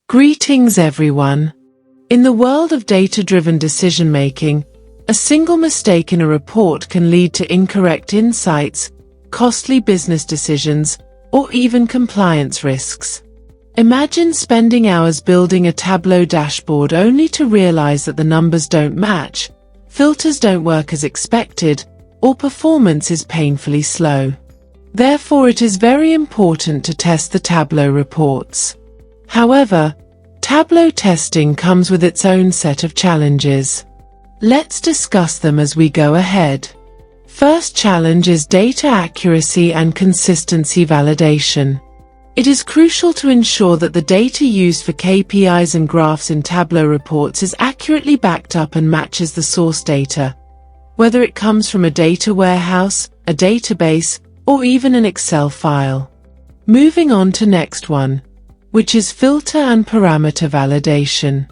Greetings everyone. In the world of data-driven decision-making, a single mistake in a report can lead to incorrect insights, costly business decisions, or even compliance risks. Imagine spending hours building a Tableau dashboard only to realize that the numbers don't match, filters don't work as expected, or performance is painfully slow. Therefore, it is very important to test the Tableau reports. However, Tableau testing comes with its own set of challenges. Let's discuss them as we go ahead. First challenge is data accuracy and consistency validation. It is crucial to ensure that the data used for KPIs and graphs in Tableau reports is accurately backed up and matches the source data, whether it comes from a data warehouse, a database, or even an Excel file. Moving on to next one, which is filter and parameter validation.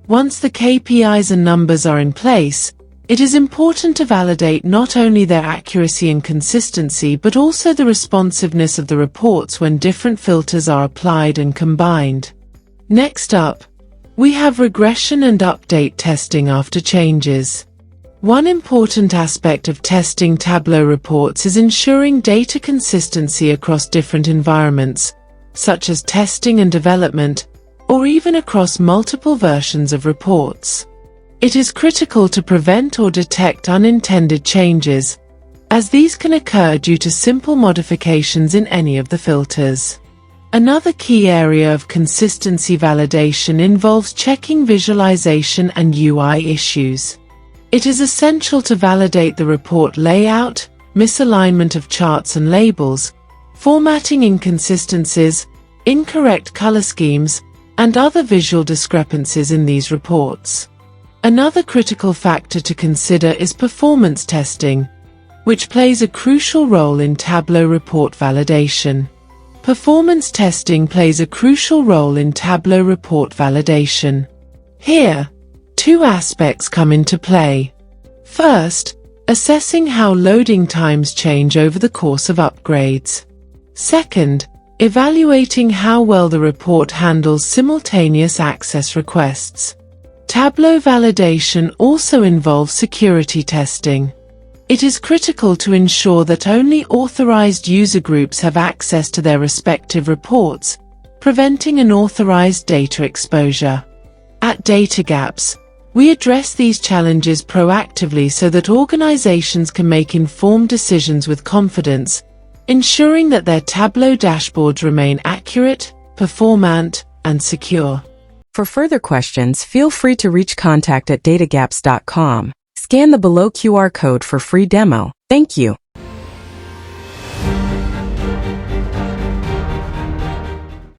Once the KPIs and numbers are in place, it is important to validate not only their accuracy and consistency but also the responsiveness of the reports when different filters are applied and combined. Next up, we have regression and update testing after changes. One important aspect of testing Tableau reports is ensuring data consistency across different environments, such as testing and development, or even across multiple versions of reports. It is critical to prevent or detect unintended changes, as these can occur due to simple modifications in any of the filters. Another key area of consistency validation involves checking visualization and UI issues. It is essential to validate the report layout, misalignment of charts and labels, formatting inconsistencies, incorrect color schemes, and other visual discrepancies in these reports. Another critical factor to consider is performance testing, which plays a crucial role in Tableau report validation. Performance testing plays a crucial role in Tableau report validation. Here, two aspects come into play. First, assessing how loading times change over the course of upgrades. Second, evaluating how well the report handles simultaneous access requests. Tableau validation also involves security testing. It is critical to ensure that only authorized user groups have access to their respective reports, preventing unauthorized data exposure. At Data Gaps, we address these challenges proactively so that organizations can make informed decisions with confidence, ensuring that their Tableau dashboards remain accurate, performant, and secure. For further questions, feel free to reach contact@datagaps.com. Scan the below QR code for free demo. Thank you.